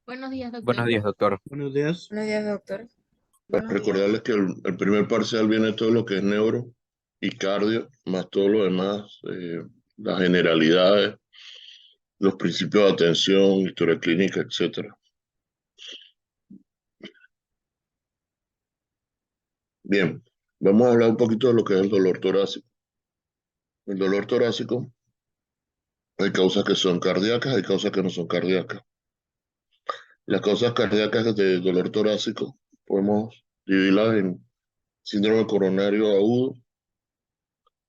Buenos días, Buenos doctor. días, doctor. Buenos días. Buenos días, doctor. Buenos días. Recordarles que el primer parcial viene todo lo que es neuro y cardio, más todo lo demás, las generalidades, los principios de atención, historia clínica, etcétera. Bien, vamos a hablar un poquito de lo que es el dolor torácico. El dolor torácico, hay causas que son cardíacas, hay causas que no son cardíacas. Las causas cardíacas de dolor torácico podemos dividirlas en síndrome coronario agudo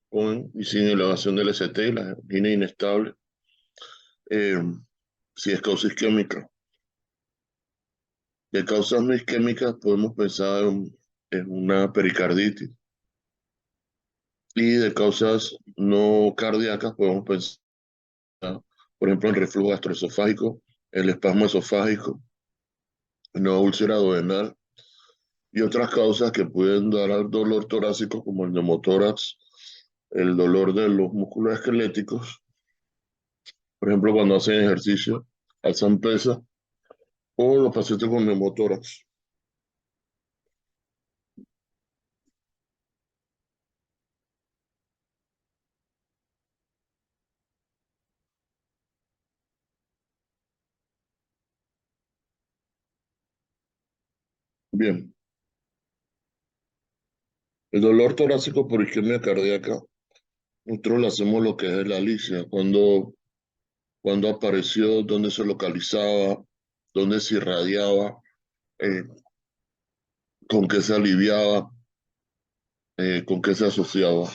con y sin elevación del ST, la angina inestable. Eh, si es causa isquémica. De causas no isquémicas podemos pensar en una pericarditis. Y de causas no cardíacas podemos pensar, por ejemplo, en reflujo gastroesofágico, el espasmo esofágico, una úlcera duodenal y otras causas que pueden dar al dolor torácico como el neumotórax, el dolor de los músculos esqueléticos, por ejemplo, cuando hacen ejercicio, alzan pesa, o los pacientes con neumotórax. Bien, el dolor torácico por isquemia cardíaca, nosotros le hacemos lo que es la licia, cuando apareció, dónde se localizaba, dónde se irradiaba, eh, con qué se aliviaba, con qué se asociaba.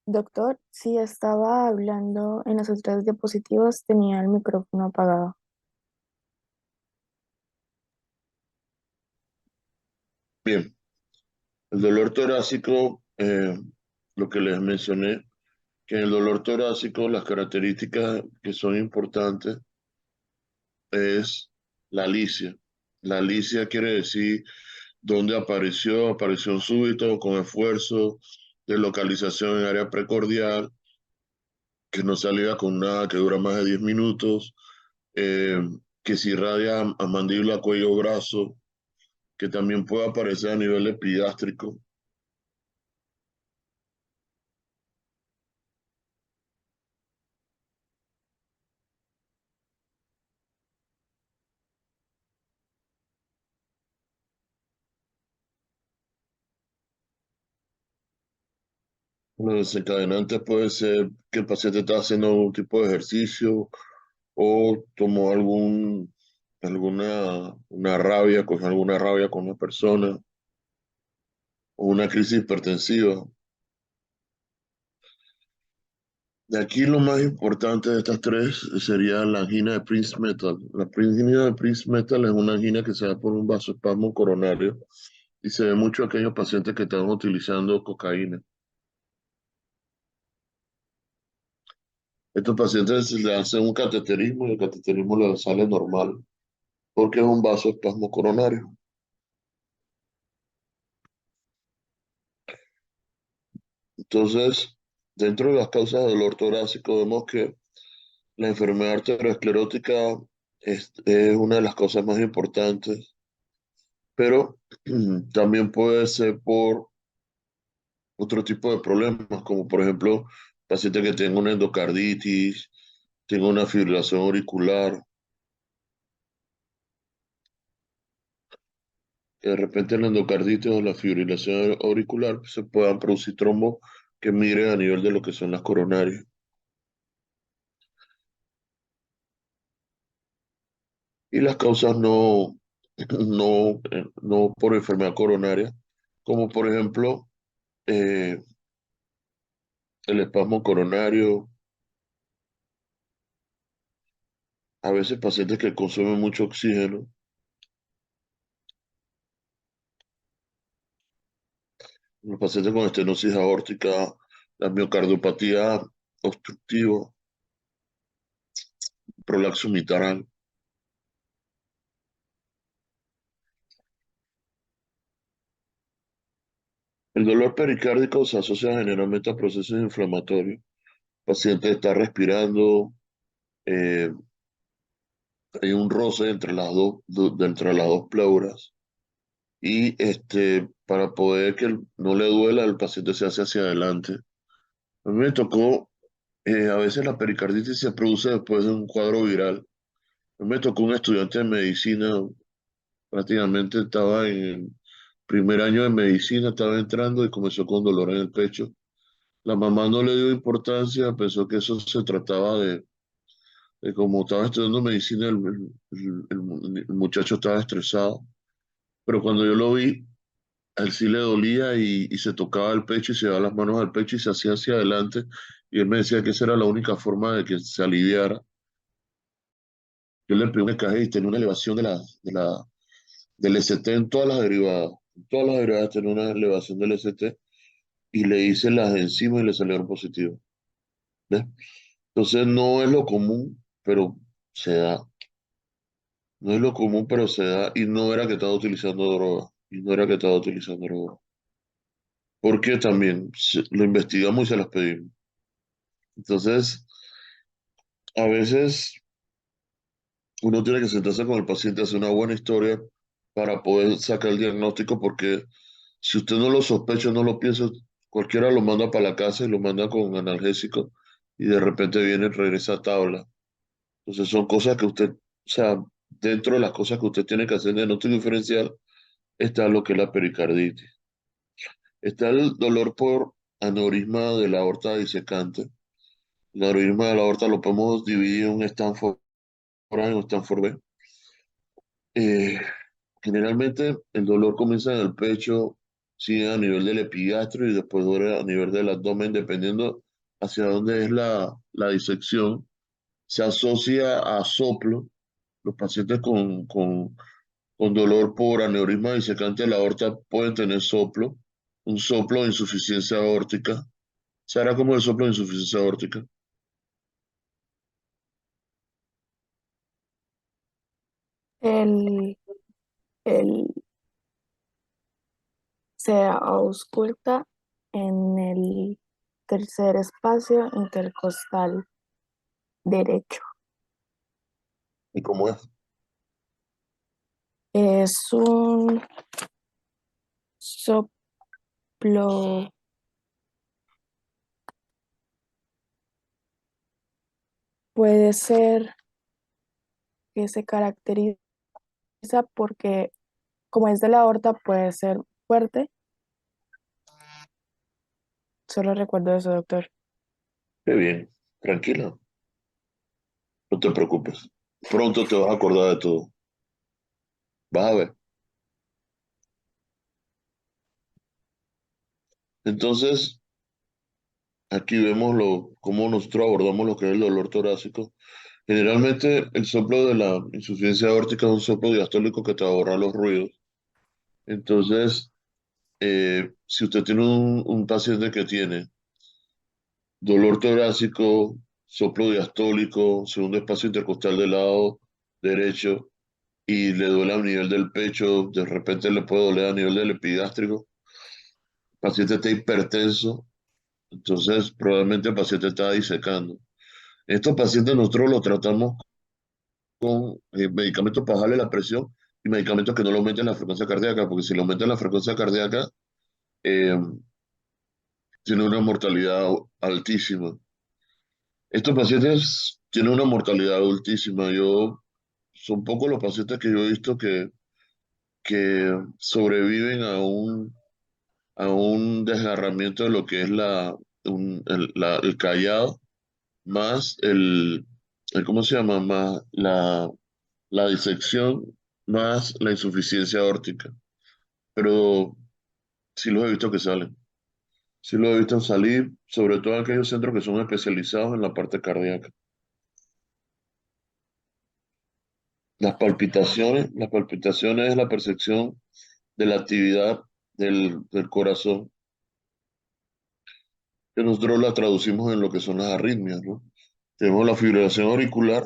Doctor, sí estaba hablando en las otras diapositivas, tenía el micrófono apagado. Bien, el dolor torácico, lo que les mencioné, que en el dolor torácico las características que son importantes es la licia. La licia quiere decir dónde apareció, aparición súbito, con esfuerzo, de localización en área precordial, que no salga con nada que dura más de 10 minutos, eh, que se irradia a mandíbula, cuello, brazo, que también puede aparecer a nivel epigástrico. Lo desencadenante puede ser que el paciente está haciendo algún tipo de ejercicio o tomó una rabia, cogió alguna rabia con una persona o una crisis hipertensiva. De aquí lo más importante de estas tres sería la angina de Prince-Metal. La angina de Prince-Metal es una angina que se da por un vasoespasmo coronario y se ve mucho en aquellos pacientes que están utilizando cocaína. Estos pacientes se le hacen un cateterismo y el cateterismo le sale normal porque es un vasoespasmo coronario. Entonces, dentro de las causas de dolor torácico vemos que la enfermedad arteriosclerótica es una de las causas más importantes, pero también puede ser por otro tipo de problemas, como por ejemplo, paciente que tenga una endocarditis, tenga una fibrilación auricular, que de repente la endocarditis o la fibrilación auricular se puedan producir trombos que migren a nivel de lo que son las coronarias. Y las causas no por enfermedad coronaria, como por ejemplo eh, el espasmo coronario, a veces pacientes que consumen mucho oxígeno, los pacientes con estenosis aórtica, la miocardiopatía obstructiva, prolaxo mitral. El dolor pericárdico se asocia generalmente a procesos inflamatorios. El paciente está respirando, eh, hay un roce entre entre las dos pleuras y para poder que no le duela, el paciente se hace hacia adelante. A mí me tocó, a veces la pericarditis se produce después de un cuadro viral. A mí me tocó un estudiante de medicina, prácticamente estaba en el primer año de medicina, estaba entrando y comenzó con dolor en el pecho. La mamá no le dio importancia, pensó que eso se trataba de como estaba estudiando medicina, el muchacho estaba estresado. Pero cuando yo lo vi, a él sí le dolía y se tocaba el pecho y se llevaba las manos al pecho y se hacía hacia adelante. Y él me decía que esa era la única forma de que se aliviara. Yo le pedí un EKG y tenía una elevación del ST en todas las derivadas. En todas las derivadas tenía una elevación del ST y le hice las enzimas y le salieron positivas. ¿Ves? Entonces no es lo común, pero se da. No es lo común, pero se da. Y no era que estaba utilizando droga. Y no era que estaba utilizando droga. Porque también lo investigamos y se las pedimos. Entonces, a veces uno tiene que sentarse con el paciente, hacer una buena historia para poder sacar el diagnóstico, porque si usted no lo sospecha, no lo piensa, cualquiera lo manda para la casa y lo manda con analgésico y de repente viene y regresa a tabla. Entonces son cosas que usted, o sea, dentro de las cosas que usted tiene que hacer en diagnóstico diferencial está lo que es la pericarditis. Está el dolor por aneurisma de la aorta disecante. El aneurisma de la aorta lo podemos dividir en un Stanford A y un Stanford B. Eh, Generalmente el dolor comienza en el pecho, sigue a nivel del epigastrio y después duele a nivel del abdomen, dependiendo hacia dónde es la disección. Se asocia a soplo. Los pacientes con dolor por aneurisma disecante de la aorta pueden tener soplo, un soplo de insuficiencia aórtica. Se hará como el soplo de insuficiencia aórtica. El, el, Se ausculta en el tercer espacio intercostal derecho. ¿Y cómo es? Es un soplo, puede ser que se caracteriza porque como es de la aorta puede ser fuerte, Solo recuerdo eso, doctor. Qué bien, tranquila, no te preocupes. Pronto te vas a acordar de todo. Vas a ver. Entonces, aquí vemos cómo nosotros abordamos lo que es el dolor torácico. Generalmente, el soplo de la insuficiencia aórtica es un soplo diastólico que te ahorra los ruidos. Entonces, si usted tiene un paciente que tiene dolor torácico, soplo diastólico, segundo espacio intercostal del lado derecho y le duele a nivel del pecho, de repente le puede doler a nivel del epigástrico, el paciente está hipertenso, entonces probablemente el paciente está disecando. Estos pacientes nosotros los tratamos con medicamentos para bajarle la presión y medicamentos que no le aumenten la frecuencia cardíaca, porque si le aumentan la frecuencia cardíaca, eh, tiene una mortalidad altísima. Estos pacientes tienen una mortalidad altísima. Son pocos los pacientes que yo he visto que sobreviven a un desgarramiento de lo que es el callado, más ¿cómo se llama? Más la disección, más la insuficiencia aórtica. Pero sí los he visto que salen. Sí los he visto salir, sobre todo en aquellos centros que son especializados en la parte cardíaca. Las palpitaciones es la percepción de la actividad del corazón, que nosotros la traducimos en lo que son las arritmias, ¿no? Tenemos la fibrilación auricular,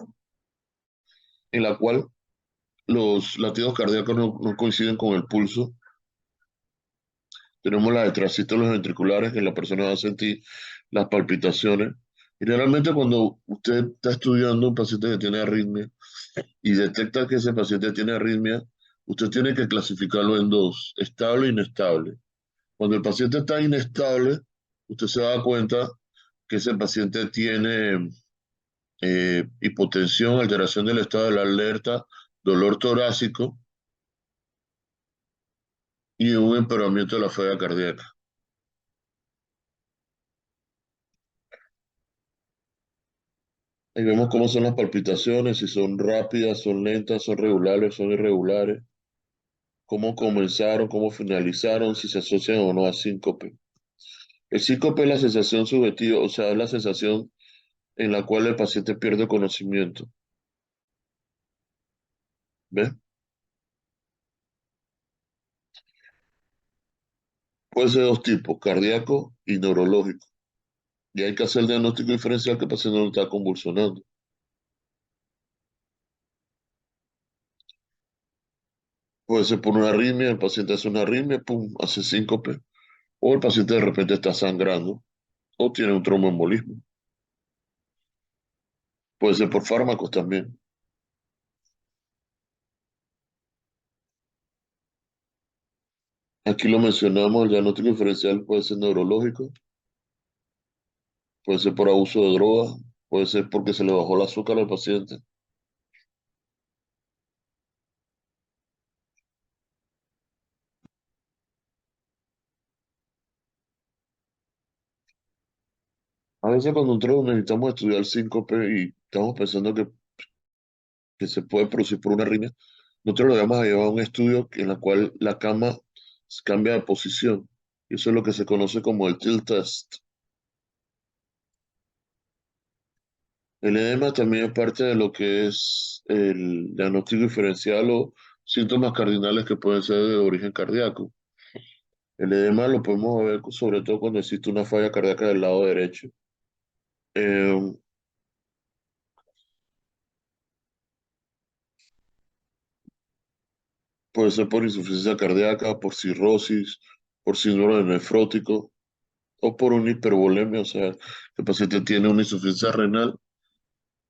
en la cual los latidos cardíacos no coinciden con el pulso. Tenemos las extrasístoles ventriculares, que la persona va a sentir las palpitaciones. Y realmente cuando usted está estudiando un paciente que tiene arritmia y detecta que ese paciente tiene arritmia, usted tiene que clasificarlo en dos, estable e inestable. Cuando el paciente está inestable, usted se da cuenta que ese paciente tiene hipotensión, alteración del estado de la alerta, dolor torácico y un empeoramiento de la falla cardíaca. Ahí vemos cómo son las palpitaciones, si son rápidas, son lentas, son regulares, son irregulares, cómo comenzaron, cómo finalizaron, si se asocian o no a síncope. El síncope es la sensación subjetiva, o sea, es la sensación en la cual el paciente pierde conocimiento. ¿Ves? Puede ser de dos tipos, cardíaco y neurológico. Y hay que hacer el diagnóstico diferencial que el paciente no está convulsionando. Puede ser por una arritmia, el paciente hace una arritmia, pum, hace síncope. O el paciente de repente está sangrando o tiene un tromboembolismo. Puede ser por fármacos también. Aquí lo mencionamos, el diagnóstico diferencial puede ser neurológico, puede ser por abuso de drogas, puede ser porque se le bajó el azúcar al paciente. A veces cuando nosotros necesitamos estudiar síncope y estamos pensando que se puede producir por una arritmia, nosotros lo vamos a llevar a un estudio en el cual la cama cambia de posición. Y eso es lo que se conoce como el tilt test. El edema también es parte de lo que es el diagnóstico diferencial o síntomas cardinales que pueden ser de origen cardíaco. El edema lo podemos ver sobre todo cuando existe una falla cardíaca del lado derecho. Eh, Puede ser por insuficiencia cardíaca, por cirrosis, por síndrome nefrótico o por una hipervolemia, o sea, el paciente tiene una insuficiencia renal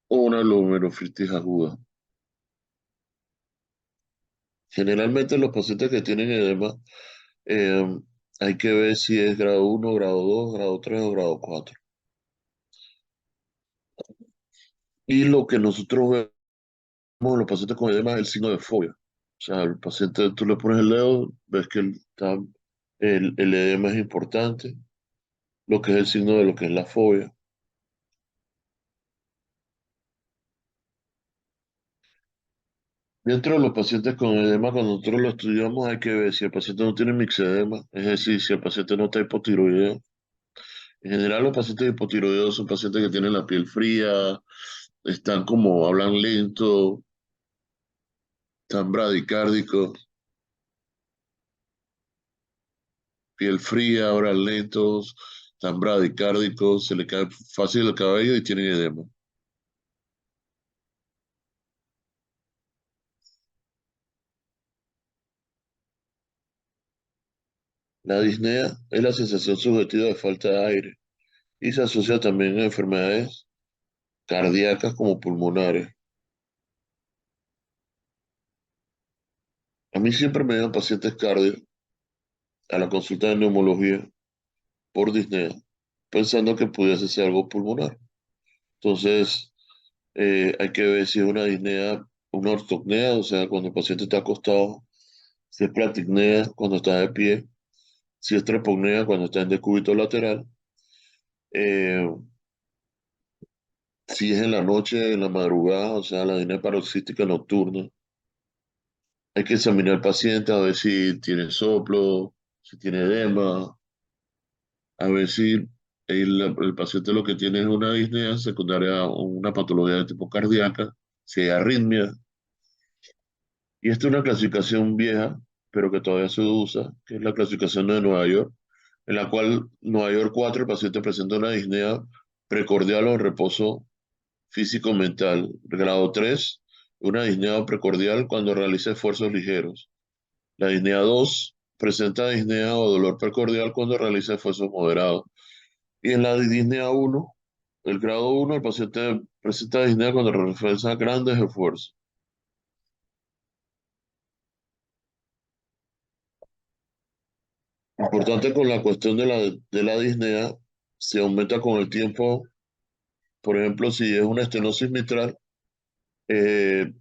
o una glomerulonefritis aguda. Generalmente los pacientes que tienen edema eh, hay que ver si es grado 1, grado 2, grado 3 o grado 4. Y lo que nosotros vemos en los pacientes con edema es el signo de fobia. O sea, el paciente, tú le pones el dedo, ves que el edema es importante. lo que es el signo de lo que es la fobia. Dentro de los pacientes con edema, cuando nosotros lo estudiamos, hay que ver si el paciente no tiene mixedema, es decir, si el paciente no está hipotiroideo. En general, los pacientes hipotiroideos son pacientes que tienen la piel fría, están como, hablan lento, están bradicárdicos, piel fría, hablan lentos, están bradicárdicos, se le cae fácil el cabello y tienen edema. La disnea es la sensación subjetiva de falta de aire y se asocia también a enfermedades cardíacas como pulmonares. A mí siempre me llegan pacientes cardio a la consulta de neumología por disnea, pensando que pudiese ser algo pulmonar. Entonces, hay que ver si es una disnea, una ortopnea, o sea, cuando el paciente está acostado, si es platicnea cuando está de pie, si es trepopnea cuando está en decúbito lateral, eh, si es en la noche, en la madrugada, o sea, la disnea paroxística nocturna. Hay que examinar al paciente a ver si tiene soplo, si tiene edema, a ver si el paciente lo que tiene es una disnea secundaria o una patología de tipo cardíaca, si hay arritmia. Y esta es una clasificación vieja, pero que todavía se usa, que es la clasificación de Nueva York, en la cual Nueva York 4 el paciente presenta una disnea precordial o en reposo físico-mental. Grado 3 una disnea precordial cuando realiza esfuerzos ligeros. La disnea 2 presenta disnea o dolor precordial cuando realiza esfuerzos moderados. Y en la disnea 1 el grado 1 el paciente presenta disnea cuando realiza grandes esfuerzos. Importante con la cuestión de la disnea, se aumenta con el tiempo. Por ejemplo, si es una estenosis mitral, eh,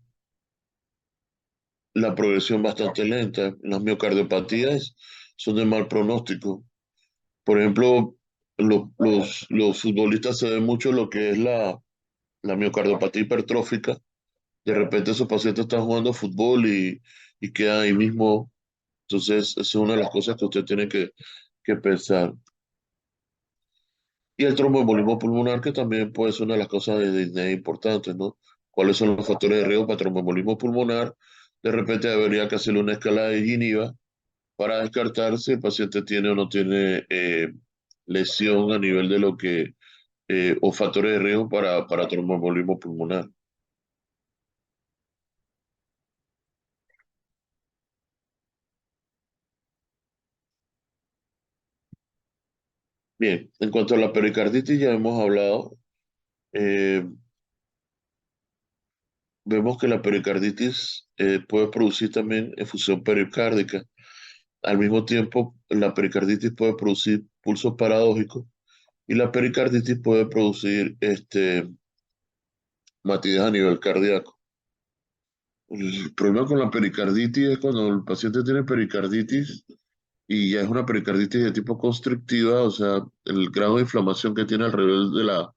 la progresión bastante lenta. Las miocardiopatías son de mal pronóstico. Por ejemplo, los futbolistas se ven mucho lo que es la miocardiopatía hipertrófica. De repente esos pacientes están jugando fútbol y quedan ahí mismo. Entonces, esa es una de las cosas que usted tiene que pensar. Y el tromboembolismo pulmonar, que también puede ser una de las cosas de disnea importantes, ¿no? ¿Cuáles son los factores de riesgo para tromboembolismo pulmonar? De repente habría que hacerle una escala de Giniva para descartar si el paciente tiene o no tiene lesión a nivel de lo que, o factores de riesgo para tromboembolismo pulmonar. Bien, en cuanto a la pericarditis ya hemos hablado. Eh, Vemos que la pericarditis puede producir también efusión pericárdica. Al mismo tiempo, la pericarditis puede producir pulsos paradójicos y la pericarditis puede producir matidez a nivel cardíaco. El problema con la pericarditis es cuando el paciente tiene pericarditis y ya es una pericarditis de tipo constrictiva, o sea, el grado de inflamación que tiene alrededor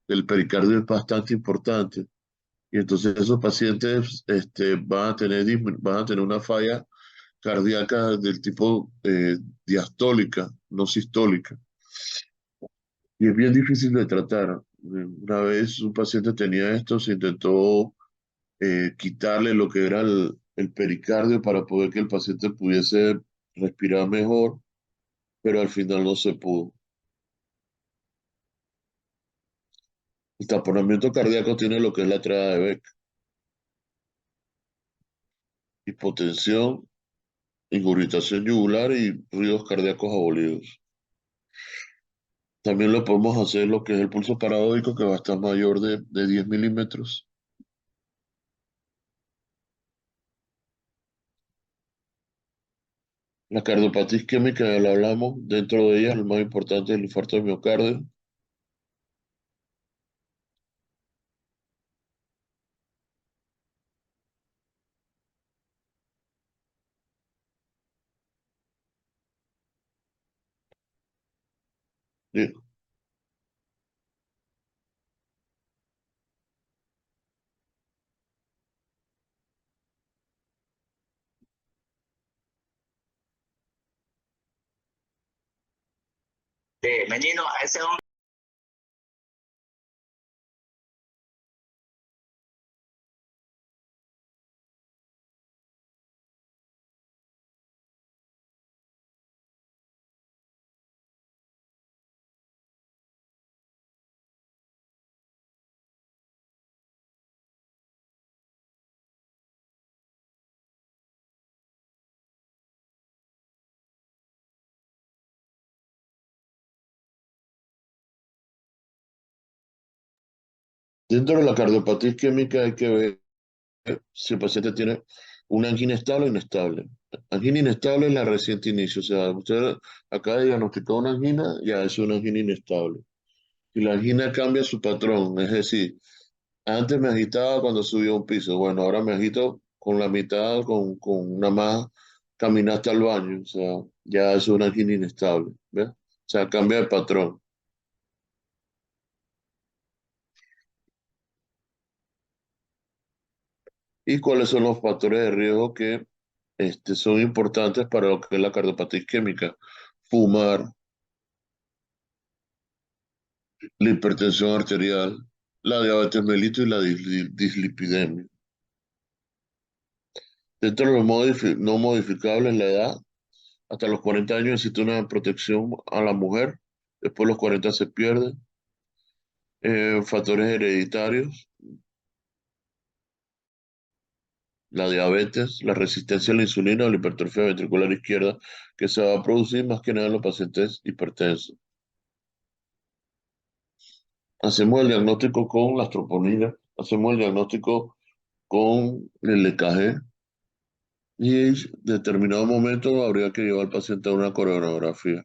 del pericardio es bastante importante. Y entonces esos pacientes van a tener una falla cardíaca del tipo diastólica, no sistólica. Y es bien difícil de tratar. Una vez un paciente tenía esto, se intentó quitarle lo que era el pericardio para poder que el paciente pudiese respirar mejor, pero al final no se pudo. El taponamiento cardíaco tiene lo que es la entrada de Beck, hipotensión, ingurgitación yugular y ruidos cardíacos abolidos. También lo podemos hacer lo que es el pulso paradójico, que va a estar mayor de 10 milímetros. La cardiopatía isquémica ya la hablamos, dentro de ella el más importante es el infarto de miocardio. Menino, a ese hombre. Dentro de la cardiopatía isquémica hay que ver si el paciente tiene una angina estable o inestable. Angina inestable es la reciente inicio, o sea, usted acaba de diagnosticar una angina, ya es una angina inestable. Si la angina cambia su patrón, es decir, antes me agitaba cuando subía a un piso, bueno, ahora me agito con la mitad, con una más, caminaste al baño, o sea, ya es una angina inestable, ¿ves? O sea, cambia de patrón. ¿Y cuáles son los factores de riesgo que son importantes para lo que es la cardiopatía isquémica? Fumar, la hipertensión arterial, la diabetes mellitus y la dislipidemia. Dentro de los no modificables, la edad, hasta los 40 años existe una protección a la mujer, después de los 40 se pierde. Factores hereditarios, la diabetes, la resistencia a la insulina o la hipertrofia ventricular izquierda, que se va a producir más que nada en los pacientes hipertensos. Hacemos el diagnóstico con las troponinas, hacemos el diagnóstico con el EKG y en determinado momento habría que llevar al paciente a una coronografía.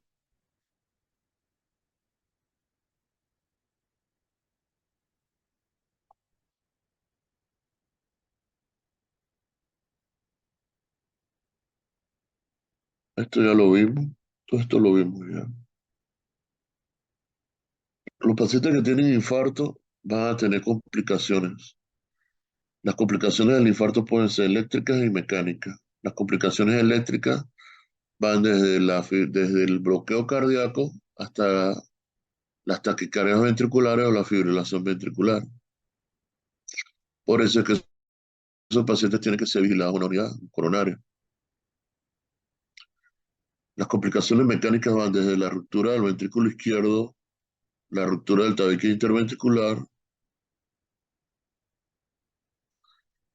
Esto ya lo vimos, todo esto lo vimos ya. Los pacientes que tienen infarto van a tener complicaciones. Las complicaciones del infarto pueden ser eléctricas y mecánicas. Las complicaciones eléctricas van desde el bloqueo cardíaco hasta las taquicardias ventriculares o la fibrilación ventricular. Por eso es que esos pacientes tienen que ser vigilados en una unidad coronaria. Las complicaciones mecánicas van desde la ruptura del ventrículo izquierdo, la ruptura del tabique interventricular,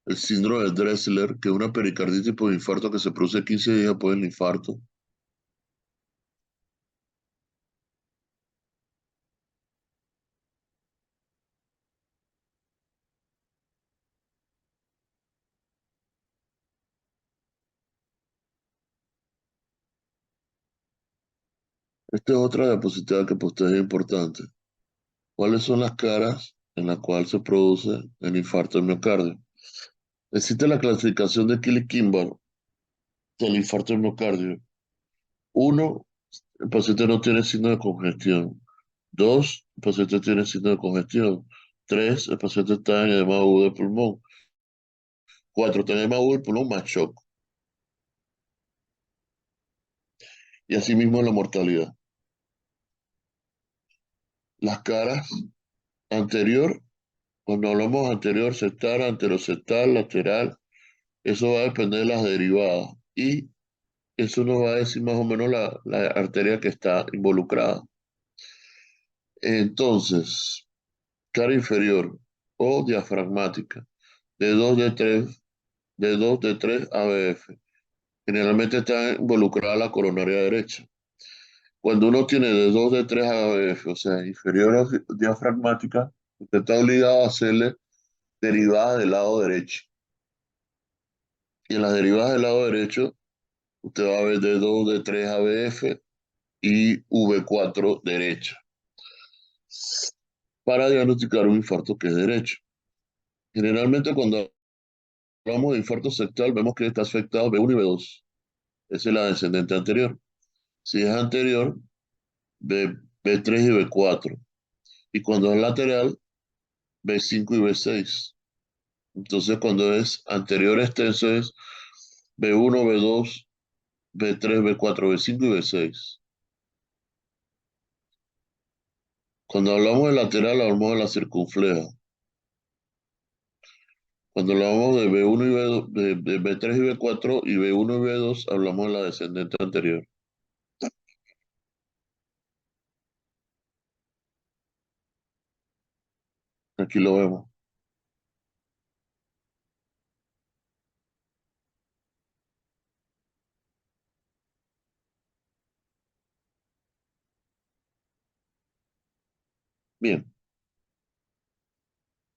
el síndrome de Dressler, que es una pericarditis por infarto que se produce 15 días después del infarto. Esta es otra diapositiva que para ustedes es importante. ¿Cuáles son las caras en las cuales se produce el infarto del miocardio? Existe la clasificación de Kelly-Kimball del infarto del miocardio. Uno, el paciente no tiene signo de congestión. Dos, el paciente tiene signo de congestión. Tres, el paciente está en edema agudo de pulmón. Cuatro, está en edema agudo del pulmón más shock. Y asimismo la mortalidad. Las caras anterior, cuando hablamos anterior, septal, anteroseptal, lateral, eso va a depender de las derivadas. Y eso nos va a decir más o menos la arteria que está involucrada. Entonces, cara inferior o diafragmática, de 2 de 3 de 2 de 3 ABF. Generalmente está involucrada la coronaria derecha. Cuando uno tiene de 2 de 3 ABF, o sea, inferior o diafragmática, usted está obligado a hacerle derivadas del lado derecho. Y en las derivadas del lado derecho, usted va a ver de 2 de 3 ABF y V4 derecha para diagnosticar un infarto que es derecho. Generalmente cuando hablamos de infarto septal, vemos que está afectado B1 y B2. Esa es la descendente anterior. Si es anterior, B3 y B4. Y cuando es lateral, B5 y B6. Entonces, cuando es anterior extenso es B1, B2, B3, B4, B5 y B6. Cuando hablamos de lateral, hablamos de la circunfleja. Cuando hablamos de B1 y B2, de B3 y B4 y B1 y B2, hablamos de la descendente anterior. Aquí lo vemos. Bien.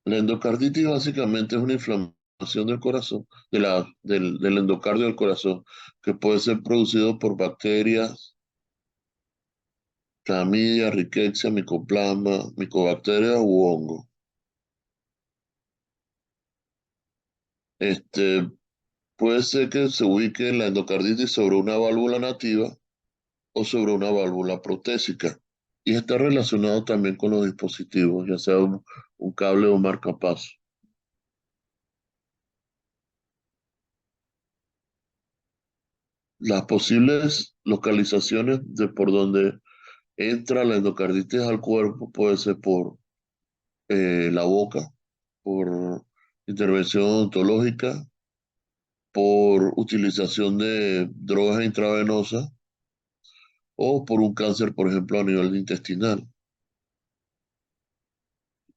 La endocarditis básicamente es una inflamación del corazón, del endocardio del corazón, que puede ser producido por bacterias, Clamidia, Rickettsia, Mycoplasma, Mycobacterias u hongo. Este, puede ser que se ubique la endocarditis sobre una válvula nativa o sobre una válvula protésica. Y está relacionado también con los dispositivos, ya sea un cable o marcapaso. Las posibles localizaciones de por donde entra la endocarditis al cuerpo puede ser por la boca, por intervención odontológica, por utilización de drogas intravenosas o por un cáncer, por ejemplo, a nivel intestinal,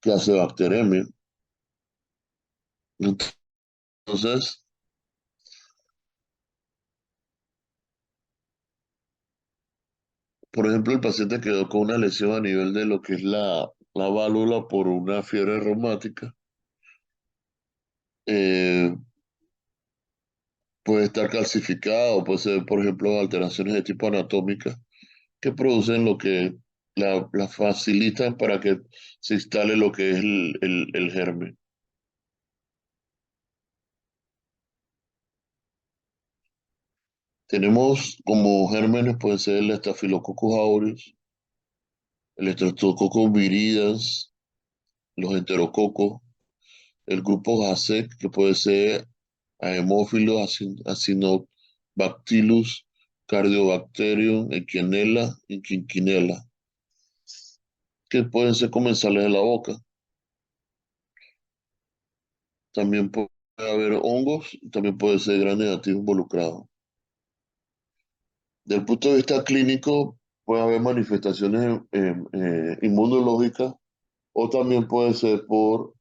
que hace bacteremia. Entonces, por ejemplo, el paciente quedó con una lesión a nivel de lo que es la válvula por una fiebre reumática. eh, Puede estar calcificado, puede ser, por ejemplo, alteraciones de tipo anatómica que producen lo que la facilitan para que se instale lo que es el germen. Tenemos como gérmenes, puede ser el Staphylococcus aureus, el Streptococcus viridans, los enterococos, el grupo GASEC, que puede ser Haemophilus, Acinetobacillus, Cardiobacterium, Equinella y Quinquinella, que pueden ser comensales de la boca. También puede haber hongos, también puede ser gran negativo involucrado. Desde el punto de vista clínico, puede haber manifestaciones inmunológicas o también puede ser por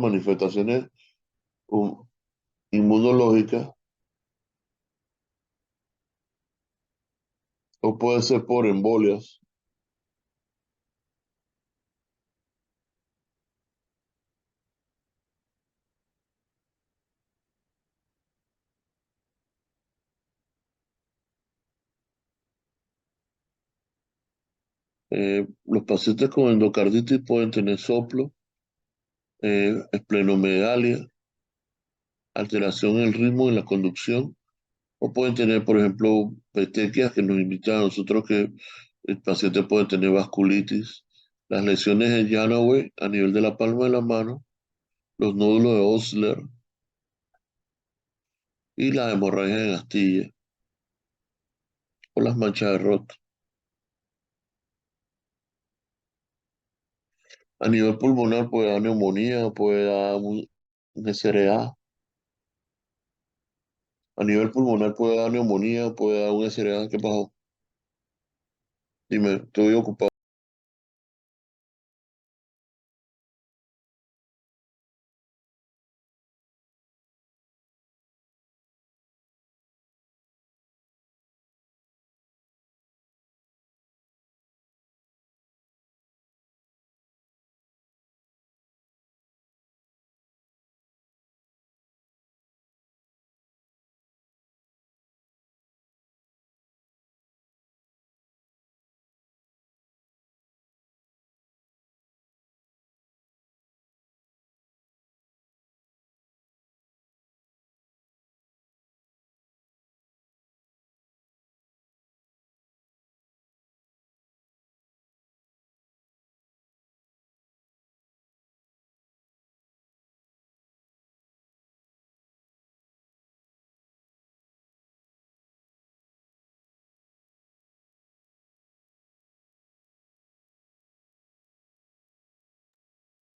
manifestaciones um, inmunológicas o puede ser por embolias. Los pacientes con endocarditis pueden tener soplo, esplenomegalia, alteración en el ritmo y en la conducción. O pueden tener, por ejemplo, petequias que nos indican a nosotros que el paciente puede tener vasculitis, las lesiones en Janaway a nivel de la palma de la mano, los nódulos de Osler y las hemorragias en astilla o las manchas de Roth. A nivel pulmonar puede dar neumonía, puede dar un SRA. A nivel pulmonar puede dar neumonía, puede dar un SRA. ¿Qué pasó? Dime, estoy ocupado.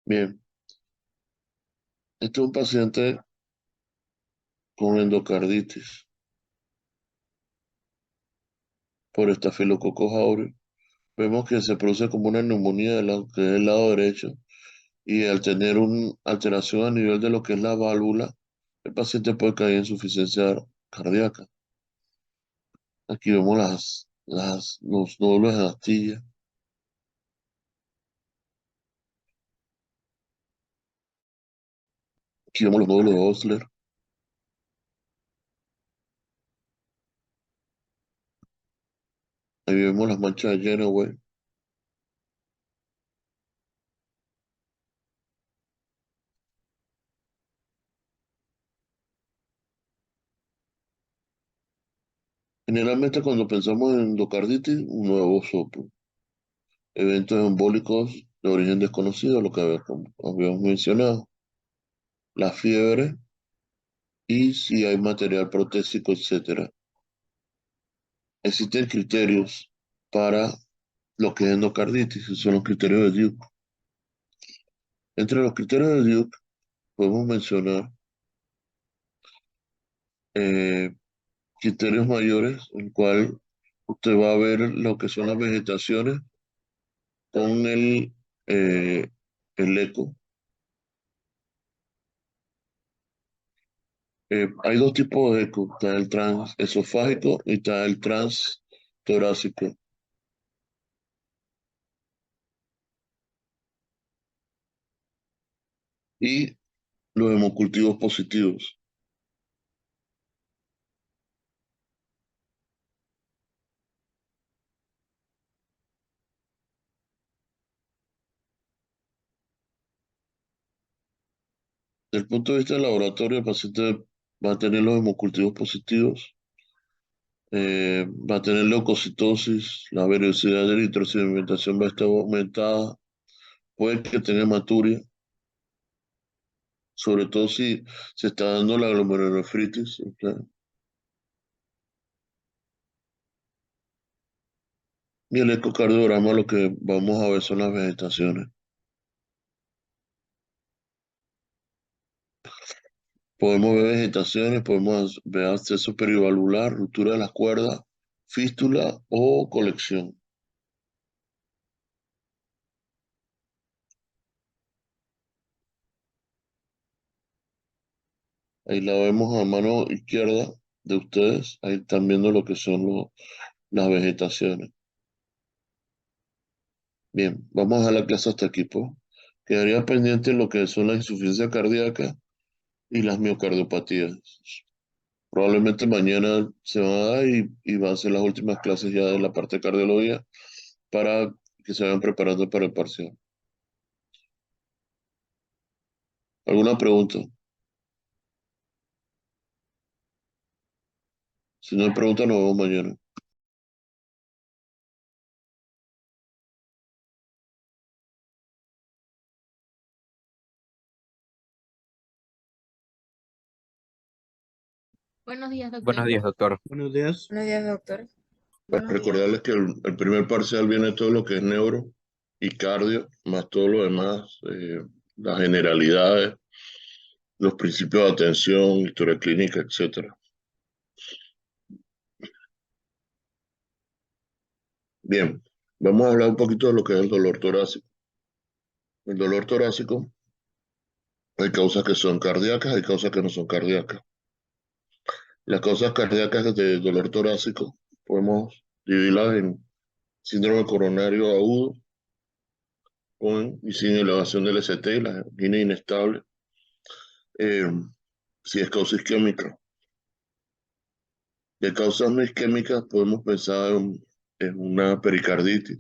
Bien, este es un paciente con endocarditis por estafilococcus aureus. Vemos que se produce como una neumonía que es el lado derecho y al tener una alteración a nivel de lo que es la válvula, el paciente puede caer en insuficiencia cardíaca. Aquí vemos los nódulos de la astilla, aquí vemos los nódulos de Osler, ahí vemos las manchas de Genoway. Generalmente cuando pensamos en endocarditis, un nuevo soplo, eventos embólicos de origen desconocido, lo que habíamos mencionado, la fiebre y si hay material protésico, etcétera. Existen criterios para lo que es endocarditis, que son los criterios de Duke. Entre los criterios de Duke podemos mencionar eh, criterios mayores, en el cual usted va a ver lo que son las vegetaciones con eh, el eco. Hay dos tipos de eco, está el transesofágico y está el transtorácico. Y los hemocultivos positivos. Desde el punto de vista del laboratorio, el paciente va a tener los hemocultivos positivos, va a tener leucocitosis, la velocidad de eritrosedimentación va a estar aumentada, puede que tenga hematuria, sobre todo si se está dando la glomerulonefritis. ¿Ok? Y el ecocardiograma lo que vamos a ver son las vegetaciones. Podemos ver vegetaciones, podemos ver acceso perivalvular, ruptura de las cuerdas, fístula o colección. Ahí la vemos a mano izquierda de ustedes. Ahí están viendo lo que son las vegetaciones. Bien, vamos a dejar la clase hasta aquí, pues. Quedaría pendiente lo que son la insuficiencia cardíaca y las miocardiopatías. Probablemente mañana se va a dar y van a ser las últimas clases ya de la parte de cardiología para que se vayan preparando para el parcial. ¿Alguna pregunta? Si no hay pregunta, nos vemos mañana. Buenos días, Buenos doctor. días, doctor. Buenos días. Buenos días, doctor. Recordarles que el primer parcial viene todo lo que es neuro y cardio, más todo lo demás, las generalidades, los principios de atención, historia clínica, etcétera. Bien, vamos a hablar un poquito de lo que es el dolor torácico. El dolor torácico, hay causas que son cardíacas, hay causas que no son cardíacas. Las causas cardíacas del dolor torácico podemos dividirlas en síndrome coronario agudo con y sin elevación del ST, la angina inestable, eh, si es causa isquémica. De causas no isquémicas podemos pensar en una pericarditis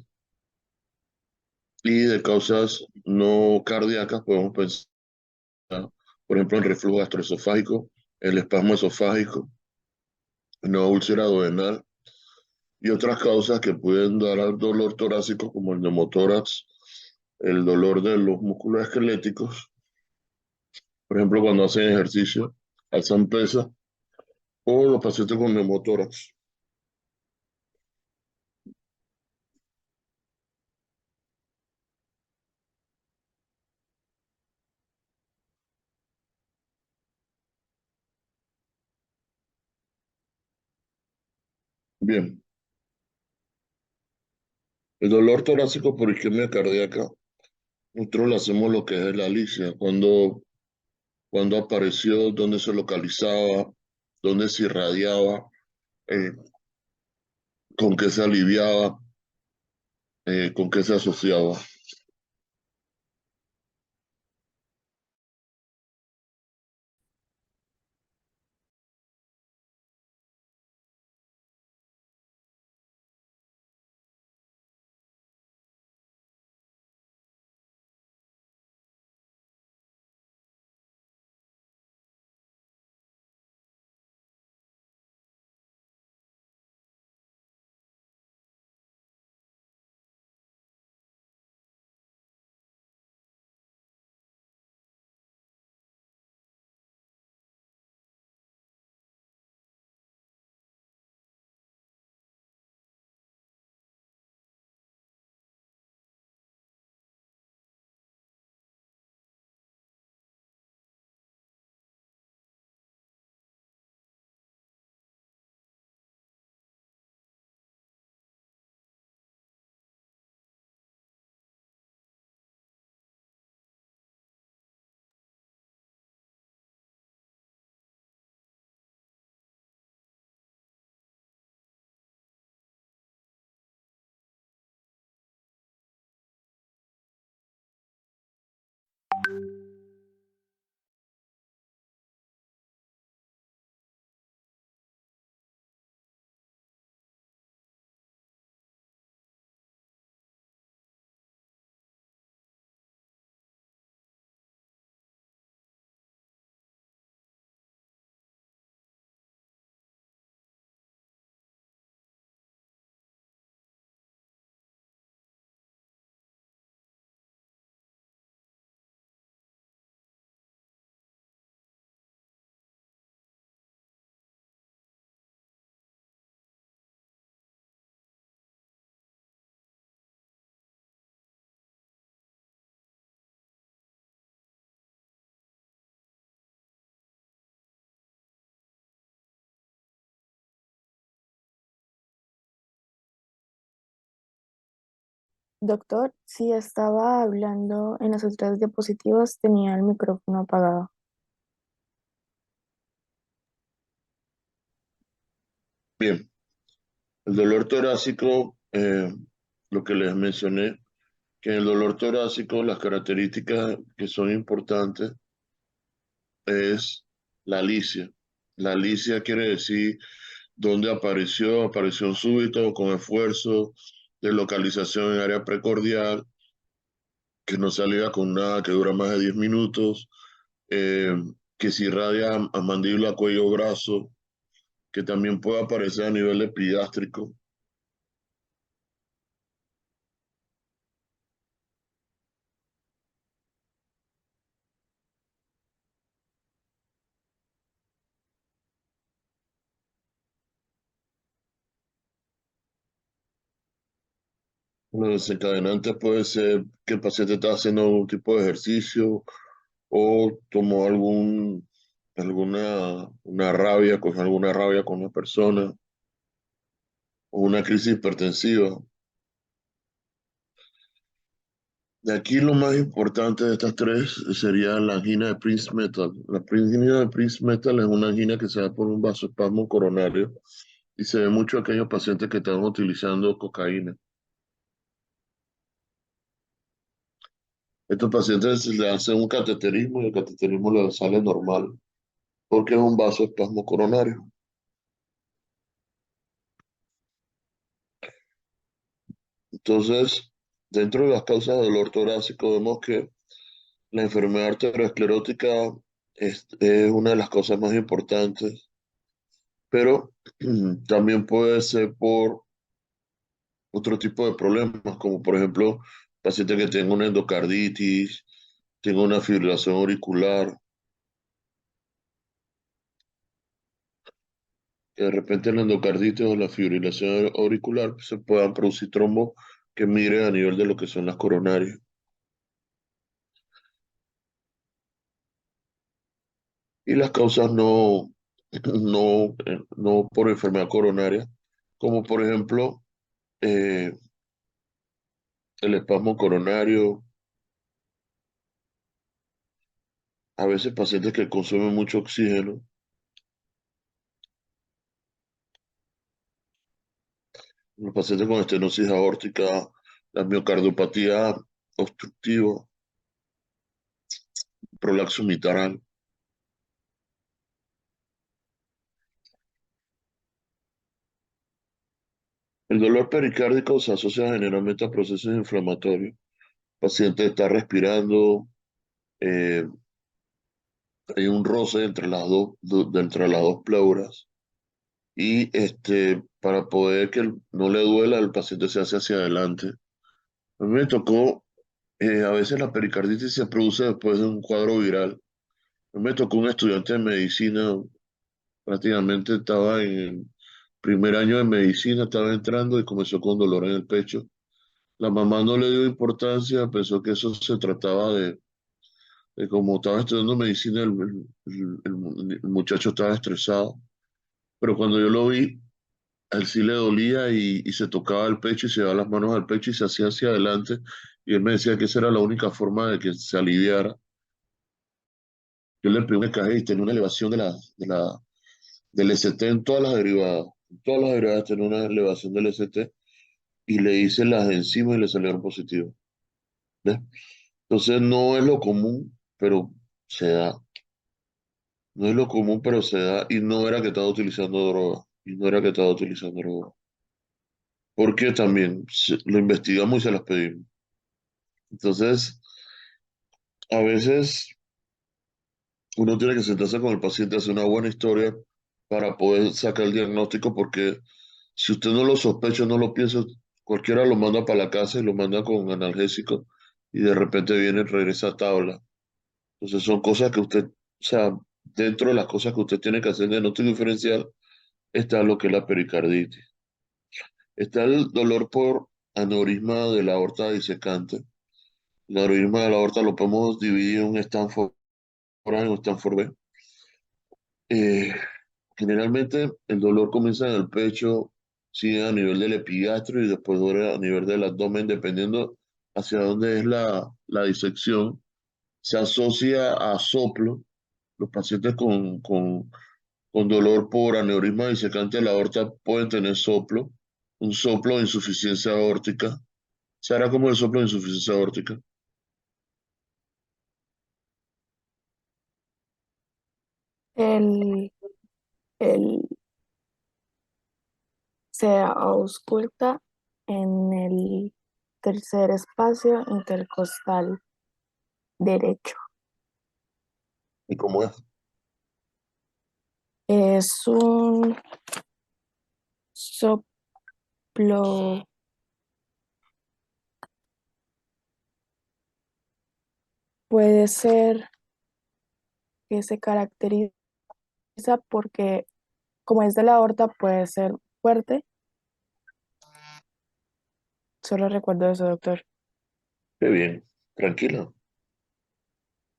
y de causas no cardíacas podemos pensar, por ejemplo, en reflujo gastroesofágico, el espasmo esofágico, una úlcera duodenal y otras causas que pueden dar al dolor torácico como el neumotórax, el dolor de los músculos esqueléticos, por ejemplo, cuando hacen ejercicio, alzan pesa, o los pacientes con neumotórax. Bien, el dolor torácico por isquemia cardíaca, nosotros le hacemos lo que es la licia, cuando apareció, dónde se localizaba, dónde se irradiaba, eh, con qué se aliviaba, con qué se asociaba. Doctor, si estaba hablando en las otras diapositivas, tenía el micrófono apagado. Bien, el dolor torácico, lo que les mencioné, que en el dolor torácico las características que son importantes es la licia. La licia quiere decir dónde apareció, apareció en súbito, con esfuerzo, de localización en área precordial, que no se alivia con nada, que dura más de 10 minutos, eh, que se irradia a mandíbula, cuello, brazo, que también puede aparecer a nivel epigástrico. Los desencadenantes puede ser que el paciente está haciendo algún tipo de ejercicio o tomó una rabia, cogió alguna rabia con una persona o una crisis hipertensiva. De aquí lo más importante de estas tres sería la angina de Prince-Metal. La angina de Prince-Metal es una angina que se da por un vasoespasmo coronario y se ve mucho en aquellos pacientes que están utilizando cocaína. Estos pacientes se le hace un cateterismo y el cateterismo le sale normal porque es un vasoespasmo coronario. Entonces, dentro de las causas de dolor torácico vemos que la enfermedad arteriosclerótica es una de las cosas más importantes, pero también puede ser por otro tipo de problemas, como por ejemplo, paciente que tenga una endocarditis, tenga una fibrilación auricular, que de repente la endocarditis o la fibrilación auricular se puedan producir trombos que migren a nivel de lo que son las coronarias. Y las causas no por enfermedad coronaria, como por ejemplo eh, el espasmo coronario, a veces pacientes que consumen mucho oxígeno, los pacientes con estenosis aórtica, la miocardiopatía obstructiva, prolapso mitral. El dolor pericárdico se asocia generalmente a procesos inflamatorios. El paciente está respirando, eh, hay un roce entre las entre las dos pleuras y para poder que no le duela, el paciente se hace hacia adelante. A mí me tocó, a veces la pericarditis se produce después de un cuadro viral. A mí me tocó un estudiante de medicina, prácticamente estaba en el primer año de medicina, estaba entrando y comenzó con dolor en el pecho. La mamá no le dio importancia, pensó que eso se trataba de como estaba estudiando medicina, el muchacho estaba estresado. Pero cuando yo lo vi, a él sí le dolía y se tocaba el pecho y se daba las manos al pecho y se hacía hacia adelante. Y él me decía que esa era la única forma de que se aliviara. Yo le pedí un EKG y tenía una elevación del ST en todas las derivadas. En todas las derivadas tenía una elevación del ST y le hice las enzimas y le salieron positivas. ¿Ves? Entonces no es lo común, pero se da. No es lo común, pero se da. Y no era que estaba utilizando droga. Y no era que estaba utilizando droga. Porque también lo investigamos y se las pedimos. Entonces, a veces uno tiene que sentarse con el paciente, hacer una buena historia para poder sacar el diagnóstico, porque si usted no lo sospecha, no lo piensa, cualquiera lo manda para la casa y lo manda con analgésico y de repente viene y regresa a tabla. Entonces son cosas que usted, o sea, dentro de las cosas que usted tiene que hacer de diagnóstico diferencial está lo que es la pericarditis. Está el dolor por aneurisma de la aorta disecante. El aneurisma de la aorta lo podemos dividir en un Stanford A y un Stanford B. Eh, Generalmente el dolor comienza en el pecho, sigue a nivel del epigastrio y después duele a nivel del abdomen, dependiendo hacia dónde es la disección. Se asocia a soplo. Los pacientes con dolor por aneurisma disecante de la aorta pueden tener soplo, un soplo de insuficiencia aórtica. Se hará como el soplo de insuficiencia aórtica. El, el, Se ausculta en el tercer espacio intercostal derecho. ¿Y cómo es? Es un soplo, puede ser que se caracteriza porque como es de la aorta puede ser fuerte. Solo recuerdo eso, doctor. Qué bien, tranquila,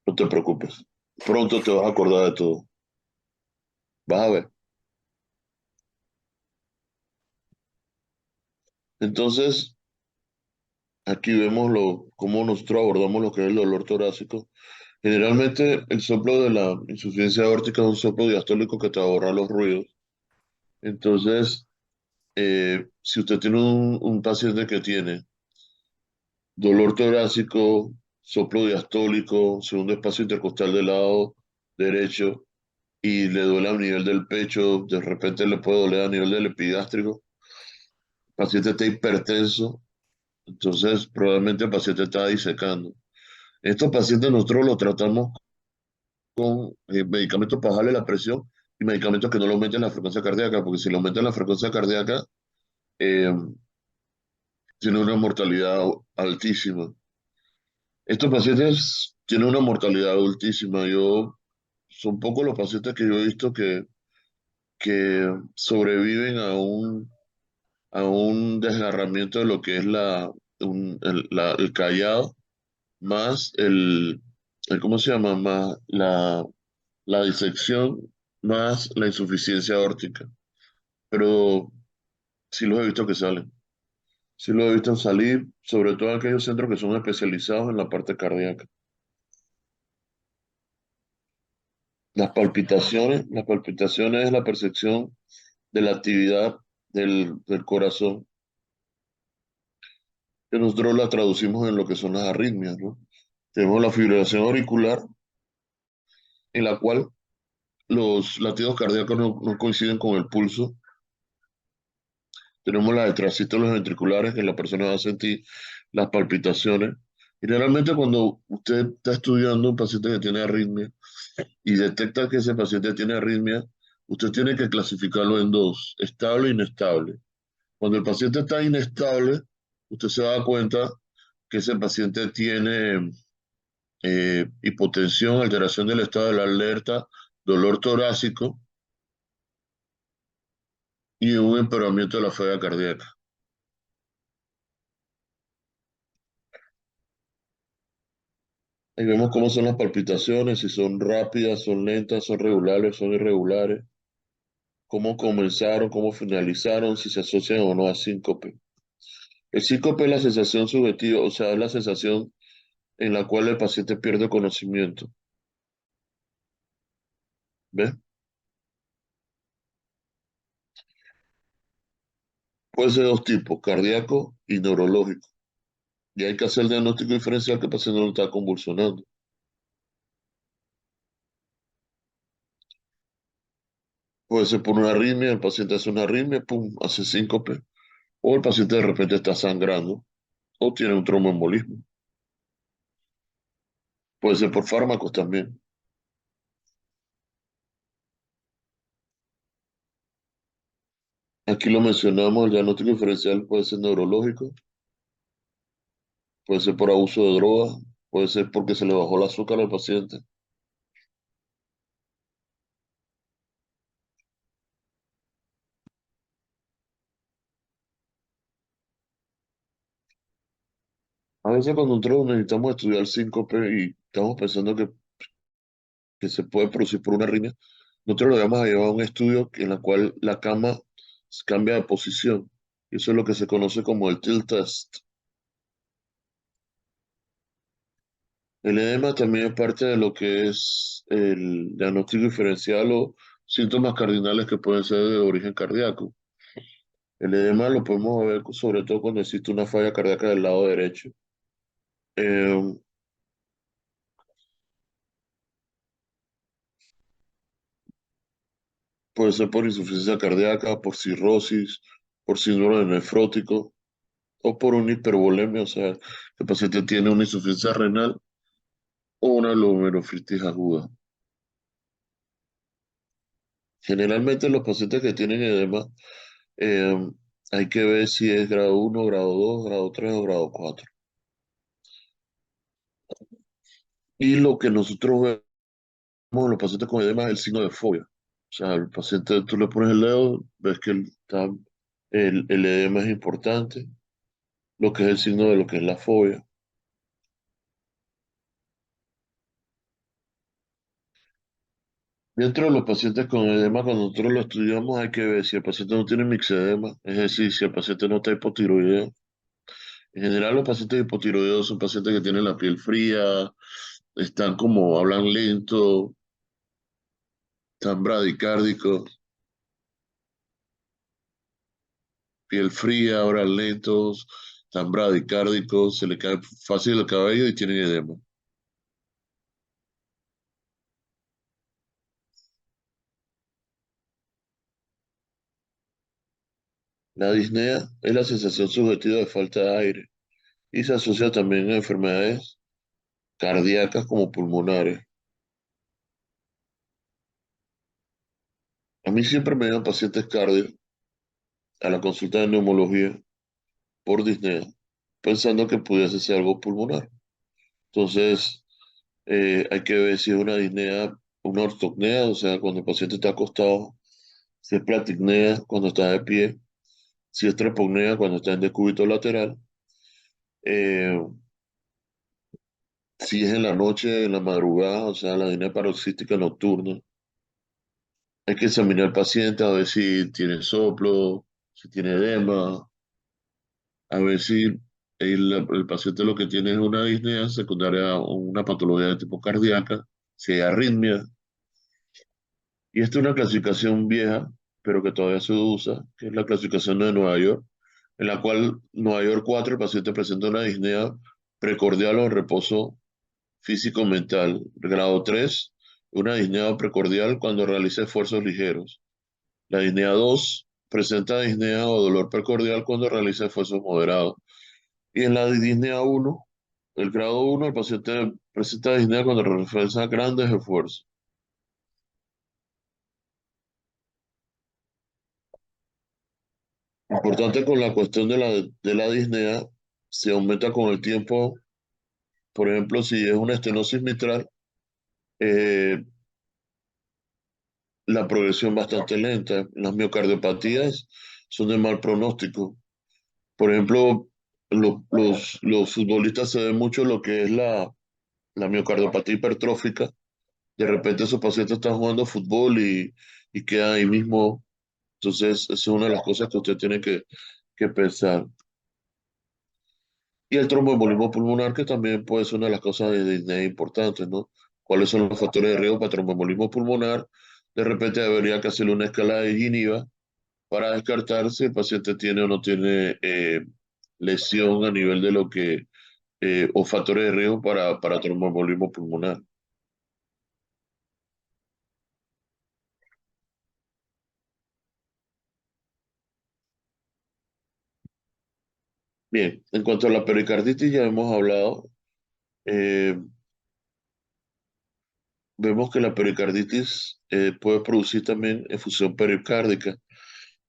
no te preocupes. Pronto te vas a acordar de todo. Vas a ver. Entonces, aquí vemos cómo nosotros abordamos lo que es el dolor torácico. Generalmente, el soplo de la insuficiencia aórtica es un soplo diastólico que te ahorra los ruidos. Entonces, si usted tiene un paciente que tiene dolor torácico, soplo diastólico, segundo espacio intercostal del lado derecho, y le duele a nivel del pecho, de repente le puede doler a nivel del epigástrico, el paciente está hipertenso, entonces probablemente el paciente está disecando. Estos pacientes nosotros los tratamos con medicamentos para bajarle la presión y medicamentos que no le aumenten la frecuencia cardíaca, porque si le aumentan la frecuencia cardíaca, eh, tiene una mortalidad altísima. Estos pacientes tienen una mortalidad altísima. Son pocos los pacientes que yo he visto que sobreviven a un desgarramiento de lo que es el callado, más ¿cómo se llama? Más la disección, más la insuficiencia aórtica. Pero Sí los he visto que salen. Sí los he visto salir, sobre todo aquellos centros que son especializados en la parte cardíaca. Las palpitaciones es la percepción de la actividad del corazón, que nosotros la traducimos en lo que son las arritmias, ¿no? Tenemos la fibrilación auricular, en la cual los latidos cardíacos no coinciden con el pulso. Tenemos las extrasístoles ventriculares, que la persona va a sentir las palpitaciones. Generalmente cuando usted está estudiando un paciente que tiene arritmia y detecta que ese paciente tiene arritmia, usted tiene que clasificarlo en dos, estable e inestable. Cuando el paciente está inestable, usted se da cuenta que ese paciente tiene hipotensión, alteración del estado de la alerta, dolor torácico y un empeoramiento de la falla cardíaca. Ahí vemos cómo son las palpitaciones, si son rápidas, son lentas, son regulares, son irregulares, cómo comenzaron, cómo finalizaron, si se asocian o no a síncope. El síncope es la sensación subjetiva, o sea, es la sensación en la cual el paciente pierde conocimiento. ¿Ves? Puede ser de dos tipos, cardíaco y neurológico. Y hay que hacer el diagnóstico diferencial que el paciente no está convulsionando. Puede ser por una arritmia, el paciente hace una arritmia, pum, hace síncope. O el paciente de repente está sangrando o tiene un tromboembolismo. Puede ser por fármacos también. Aquí lo mencionamos, el diagnóstico diferencial puede ser neurológico, puede ser por abuso de drogas, puede ser porque se le bajó el azúcar al paciente. A veces cuando nosotros necesitamos estudiar síncope y estamos pensando que se puede producir por una arritmia, nosotros lo vamos a llevar a un estudio en el cual la cama cambia de posición. Y eso es lo que se conoce como el tilt test. El edema también es parte de lo que es el diagnóstico diferencial o síntomas cardinales que pueden ser de origen cardíaco. El edema lo podemos ver sobre todo cuando existe una falla cardíaca del lado derecho. Eh, Puede ser por insuficiencia cardíaca, por cirrosis, por síndrome nefrótico o por una hipervolemia, o sea, el paciente tiene una insuficiencia renal o una glomerulonefritis aguda. Generalmente los pacientes que tienen edema eh, hay que ver si es grado 1, grado 2, grado 3 o grado 4. Y lo que nosotros vemos en los pacientes con edema es el signo de fobia. O sea, el paciente, tú le pones el dedo, ves que el edema es importante, lo que es el signo de lo que es la fobia. Dentro de los pacientes con edema, cuando nosotros lo estudiamos, hay que ver si el paciente no tiene mixedema, es decir, si el paciente no está hipotiroideo. En general, los pacientes hipotiroideos son pacientes que tienen la piel fría, están como, hablan lento, están bradicárdicos, piel fría, hablan lentos, están bradicárdicos, se le cae fácil el cabello y tienen edema. La disnea es la sensación subjetiva de falta de aire y se asocia también a enfermedades cardíacas como pulmonares. A mí siempre me llegan pacientes cardio a la consulta de neumología por disnea, pensando que pudiese ser algo pulmonar. Entonces, hay que ver si es una disnea, una ortopnea, o sea, cuando el paciente está acostado, si es platicnea cuando está de pie, si es trepopnea cuando está en decúbito lateral, eh, si es en la noche, en la madrugada, o sea, la disnea paroxística nocturna. Hay que examinar al paciente a ver si tiene soplo, si tiene edema, a ver si el paciente lo que tiene es una disnea secundaria o una patología de tipo cardíaca, si hay arritmia. Y esta es una clasificación vieja, pero que todavía se usa, que es la clasificación de Nueva York, en la cual Nueva York 4 el paciente presenta una disnea precordial o en reposo físico-mental. Grado 3 una disnea precordial cuando realiza esfuerzos ligeros. La disnea 2 presenta disnea o dolor precordial cuando realiza esfuerzos moderados. Y en la disnea 1 el grado 1 el paciente presenta disnea cuando realiza grandes esfuerzos. Importante con la cuestión de la disnea, se aumenta con el tiempo. Por ejemplo, si es una estenosis mitral, eh, la progresión bastante lenta. Las miocardiopatías son de mal pronóstico. Por ejemplo, los futbolistas se ve mucho lo que es la miocardiopatía hipertrófica. De repente su paciente está jugando fútbol y queda ahí mismo. Entonces, esa es una de las cosas que usted tiene que pensar. Y el tromboembolismo pulmonar, que también puede ser una de las cosas de disnea importantes, ¿no? ¿Cuáles son los factores de riesgo para tromboembolismo pulmonar? De repente habría que hacerle una escala de Giniva para descartar si el paciente tiene o no tiene lesión a nivel de lo que, o factores de riesgo para tromboembolismo pulmonar. Bien, en cuanto a la pericarditis ya hemos hablado. eh, Vemos que la pericarditis puede producir también efusión pericárdica.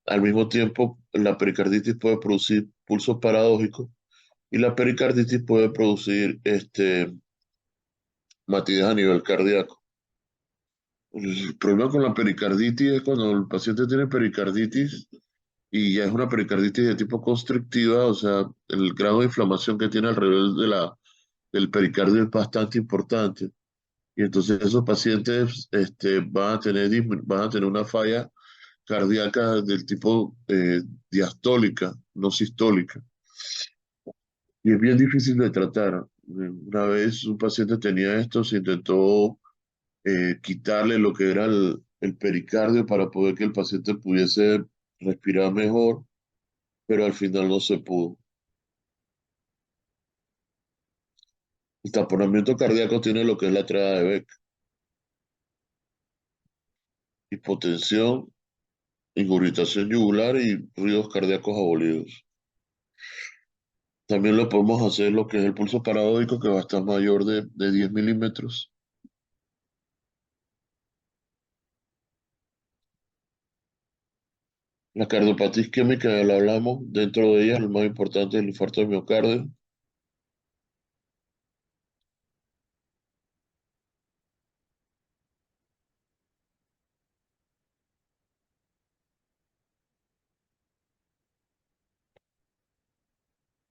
Al mismo tiempo, la pericarditis puede producir pulsos paradójicos y la pericarditis puede producir matidez a nivel cardíaco. El problema con la pericarditis es cuando el paciente tiene pericarditis y ya es una pericarditis de tipo constrictiva, o sea, el grado de inflamación que tiene alrededor del pericardio es bastante importante. Y entonces esos pacientes van a tener una falla cardíaca del tipo diastólica, no sistólica. Y es bien difícil de tratar. Una vez un paciente tenía esto, se intentó quitarle lo que era el pericardio para poder que el paciente pudiese respirar mejor, pero al final no se pudo. El taponamiento cardíaco tiene lo que es la triada de Beck: hipotensión, ingurgitación yugular y ruidos cardíacos abolidos. También lo podemos hacer lo que es el pulso paradójico, que va a estar mayor de 10 milímetros. La cardiopatía isquémica ya lo hablamos, dentro de ellas el más importante es el infarto de miocardio.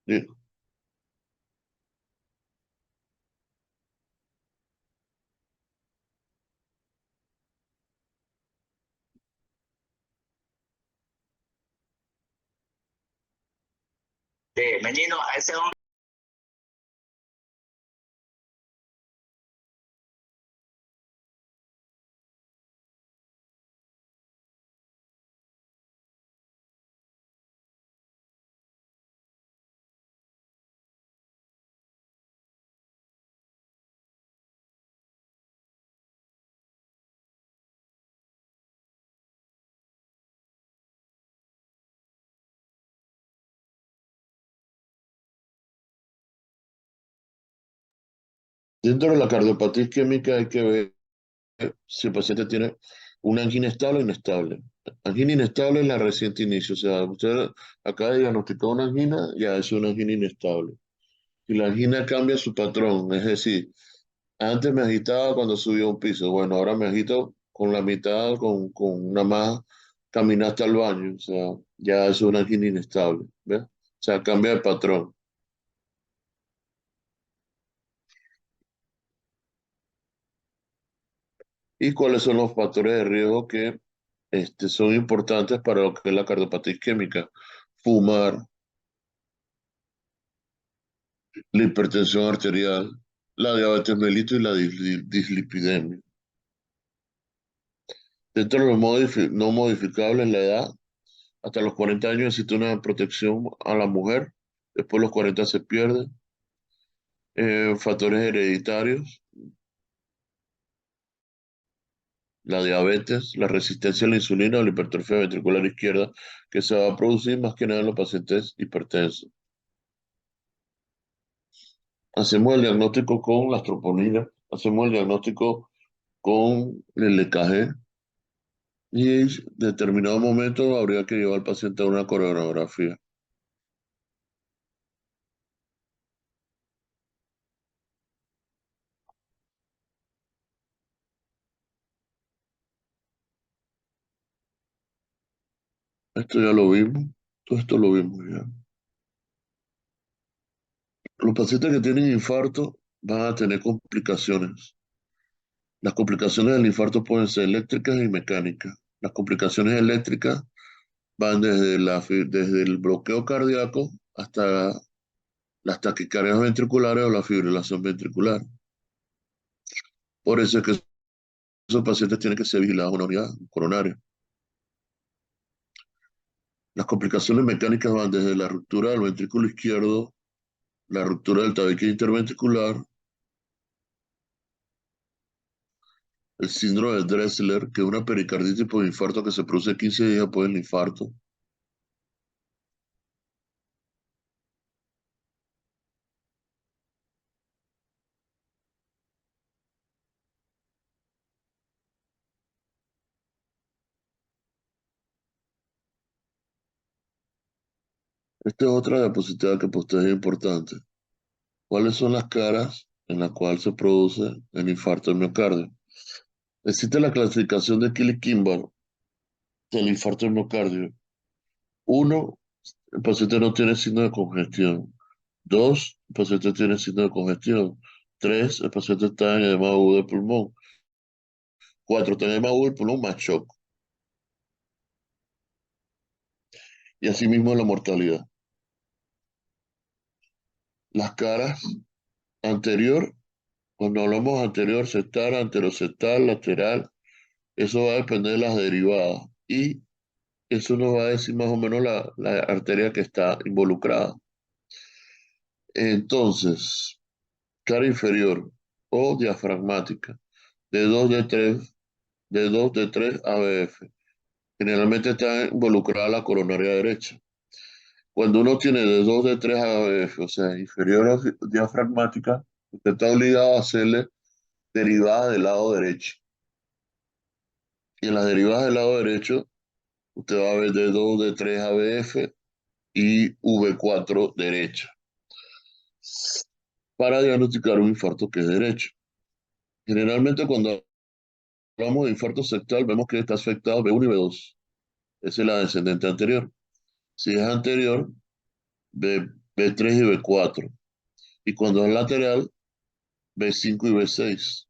Bien, Menino, a ese hombre. dentro de la cardiopatía isquémica hay que ver si el paciente tiene una angina estable o inestable. Angina inestable es la reciente inicio, o sea, usted acaba de diagnosticar una angina, ya es una angina inestable. Si la angina cambia su patrón, es decir, antes me agitaba cuando subía a un piso, bueno, ahora me agito con la mitad, con una más, caminar hasta el baño, o sea, ya es una angina inestable, ¿ves? O sea, cambia de patrón. ¿Y cuáles son los factores de riesgo que son importantes para lo que es la cardiopatía isquémica. Fumar, la hipertensión arterial, la diabetes mellitus y la dislipidemia. Dentro de los no modificables, la edad, hasta los 40 años existe una protección a la mujer, después de los 40 se pierde. Factores hereditarios, la diabetes, la resistencia a la insulina o la hipertrofia ventricular izquierda, que se va a producir más que nada en los pacientes hipertensos. Hacemos el diagnóstico con las troponinas, hacemos el diagnóstico con el EKG y en determinado momento habría que llevar al paciente a una coronografía. Esto ya lo vimos, todo esto lo vimos ya. Los pacientes que tienen infarto van a tener complicaciones. Las complicaciones del infarto pueden ser eléctricas y mecánicas. Las complicaciones eléctricas van desde el bloqueo cardíaco hasta las taquicardias ventriculares o la fibrilación ventricular. Por eso es que esos pacientes tienen que ser vigilados en una unidad coronaria. Las complicaciones mecánicas van desde la ruptura del ventrículo izquierdo, la ruptura del tabique interventricular, el síndrome de Dressler, que es una pericarditis por infarto que se produce 15 días después del infarto. Esta es otra diapositiva que para ustedes es importante. ¿Cuáles son las caras en las cuales se produce el infarto del miocardio? Existe la clasificación de Kelly-Kimball del infarto del miocardio. Uno, el paciente no tiene signo de congestión. Dos, el paciente tiene signo de congestión. Tres, el paciente está en edema agudo de pulmón. Cuatro, está en edema agudo del pulmón más shock. Y asimismo la mortalidad. Las caras anterior, cuando hablamos anterior, septal, anteroseptal, lateral, eso va a depender de las derivadas. Y eso nos va a decir más o menos la arteria que está involucrada. Entonces, cara inferior o diafragmática, de 2 de 3 ABF. Generalmente está involucrada la coronaria derecha. Cuando uno tiene de 2 de 3 ABF, o sea, inferior o diafragmática, usted está obligado a hacerle derivadas del lado derecho. Y en las derivadas del lado derecho, usted va a ver de 2 de 3 ABF y V4 derecha para diagnosticar un infarto que es derecho. Generalmente cuando hablamos de infarto septal, vemos que está afectado B1 y B2. Esa es la descendente anterior. Si es anterior, B3 y B4. Y cuando es lateral, B5 y B6.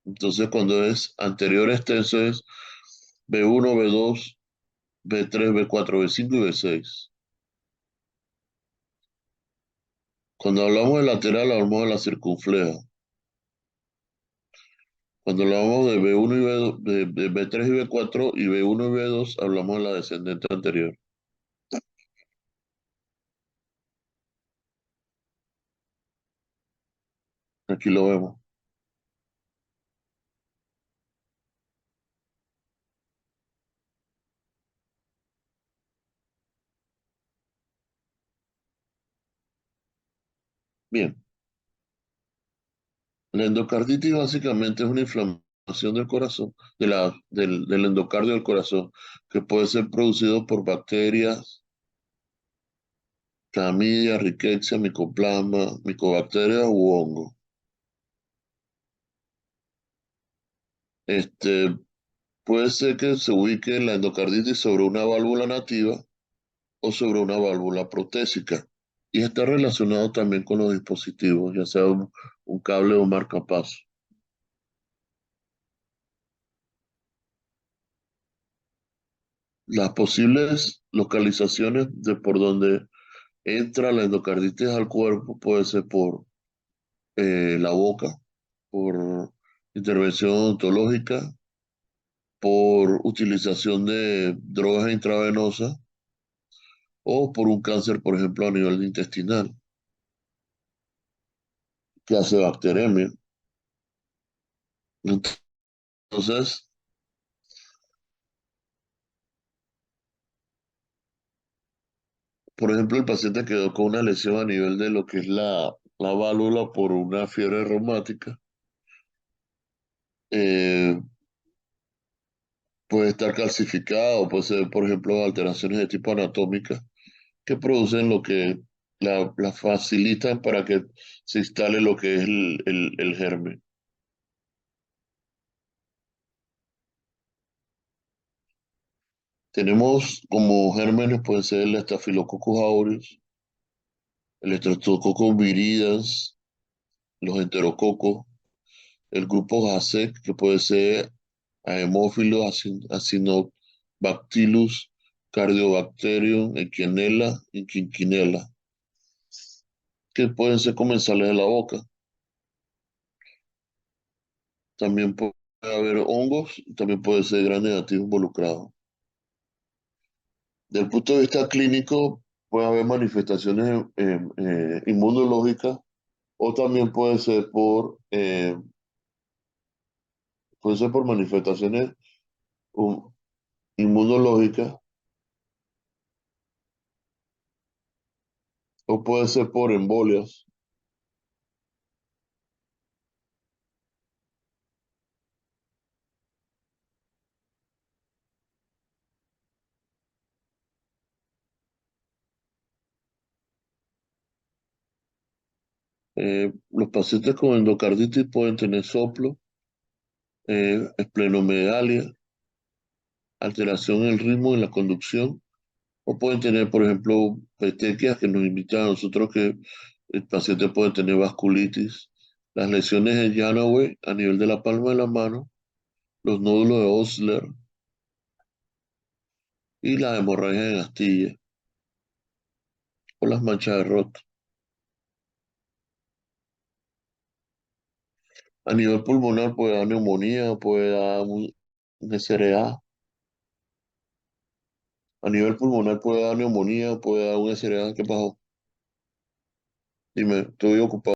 Entonces cuando es anterior extenso es B1, B2, B3, B4, B5 y B6. Cuando hablamos de lateral, hablamos de la circunfleja. Cuando hablamos de B1 y B2, de B3 y B4 y B1 y B2, hablamos de la descendente anterior. Aquí lo vemos. Bien. La endocarditis básicamente es una inflamación del corazón, del endocardio del corazón, que puede ser producido por bacterias, Clamidia, Rickettsia, Mycoplasma, Mycobacterias u hongo. Este, puede ser que se ubique la endocarditis sobre una válvula nativa o sobre una válvula protésica. Y está relacionado también con los dispositivos, ya sea un cable o un marcapaso. Las posibles localizaciones de por donde entra la endocarditis al cuerpo puede ser por la boca, por intervención odontológica, por utilización de drogas intravenosas o por un cáncer, por ejemplo, a nivel intestinal, que hace bacteremia. Entonces, por ejemplo, el paciente quedó con una lesión a nivel de lo que es la válvula por una fiebre reumática. eh, Puede estar calcificado, puede ser, por ejemplo, alteraciones de tipo anatómica que producen lo que la facilitan para que se instale lo que es el germen. Tenemos como gérmenes, pueden ser el Staphylococcus aureus, el Streptococcus viridans, los enterococos, el grupo GASEC, que puede ser Haemophilus, Acinetobacillus, Cardiobacterium, Equinella y Quinquinella, que pueden ser comensales de la boca. También puede haber hongos y también puede ser gran negativo involucrado. Desde el punto de vista clínico, puede haber manifestaciones inmunológicas o también puede ser por manifestaciones um, inmunológicas o puede ser por embolias. Los pacientes con endocarditis pueden tener soplo, esplenomegalia, alteración en el ritmo y en la conducción, o pueden tener, por ejemplo, petequias que nos invitan a nosotros que el paciente puede tener vasculitis, las lesiones de Janaway a nivel de la palma de la mano, los nódulos de Osler y la hemorragia en astilla o las manchas de Roth. A nivel pulmonar puede dar neumonía, puede dar un SRA. A nivel pulmonar puede dar neumonía, puede dar un SRA. ¿Qué pasó? Dime, estoy ocupado.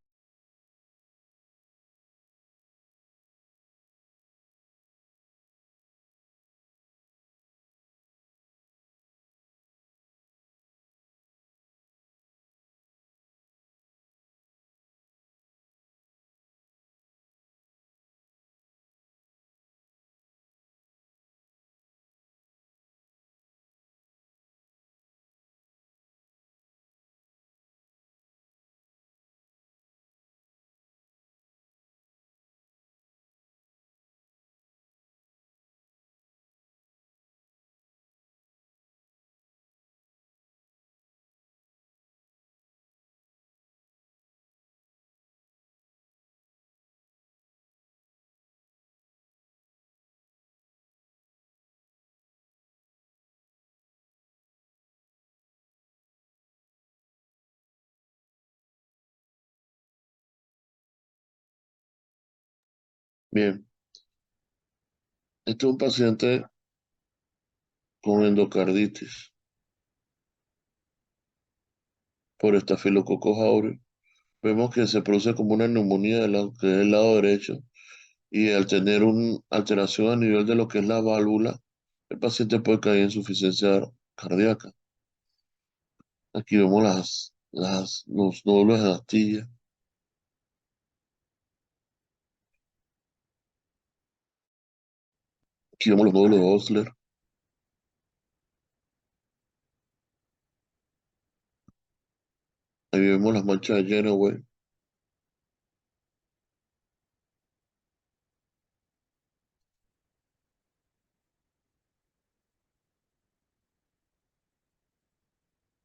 Bien, este es un paciente con endocarditis por estafilococcus aureus. Vemos que se produce como una neumonía que es el lado derecho y al tener una alteración a nivel de lo que es la válvula, el paciente puede caer en insuficiencia cardíaca. Aquí vemos los nódulos de astilla, aquí vemos los nódulos de Osler, ahí vemos las manchas de Genoway.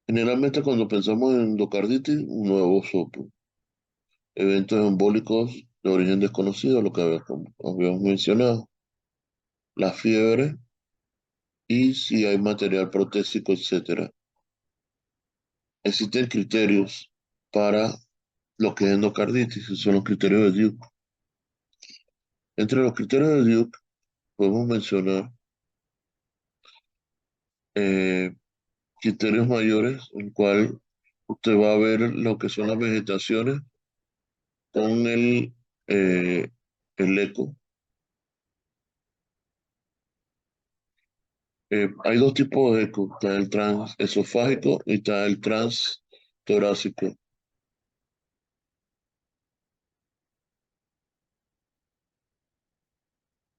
Generalmente cuando pensamos en endocarditis, un nuevo soplo, eventos embólicos de origen desconocido, lo que habíamos mencionado, la fiebre y si hay material protésico, etcétera. Existen criterios para lo que es endocarditis, que son los criterios de Duke. Entre los criterios de Duke podemos mencionar eh, criterios mayores, en el cual usted va a ver lo que son las vegetaciones con eh, el eco. Hay dos tipos de eco, está el transesofágico y está el transtorácico.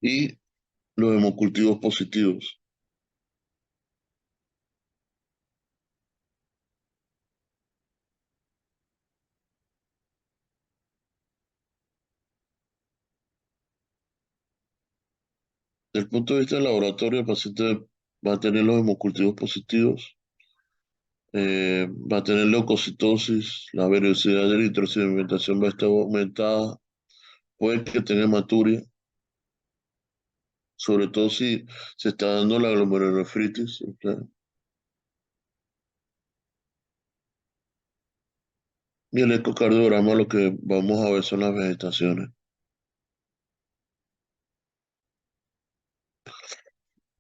Y los hemocultivos positivos. Desde el punto de vista del laboratorio, el paciente va a tener los hemocultivos positivos, va a tener leucocitosis, la velocidad de eritrosedimentación va a estar aumentada, puede que tenga hematuria, sobre todo si se está dando la glomerulonefritis. ¿Ok? Y el ecocardiograma lo que vamos a ver son las vegetaciones.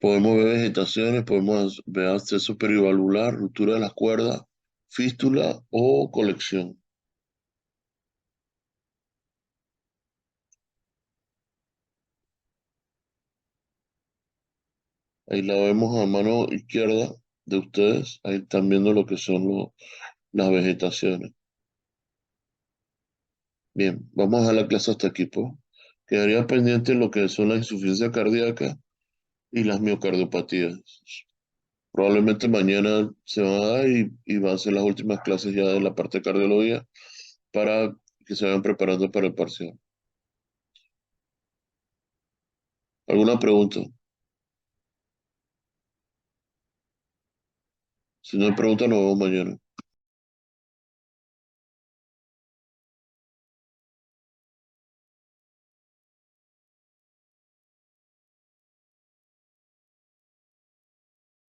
Podemos ver vegetaciones, podemos ver acceso perivalvular, ruptura de las cuerdas, fístula o colección. Ahí la vemos a mano izquierda de ustedes. Ahí están viendo lo que son las vegetaciones. Bien, vamos a la clase hasta aquí, pues. Quedaría pendiente lo que son la insuficiencia cardíaca y las miocardiopatías. Probablemente mañana se van a dar y van a ser las últimas clases ya de la parte de cardiología para que se vayan preparando para el parcial. ¿Alguna pregunta? Si no hay pregunta, nos vemos mañana.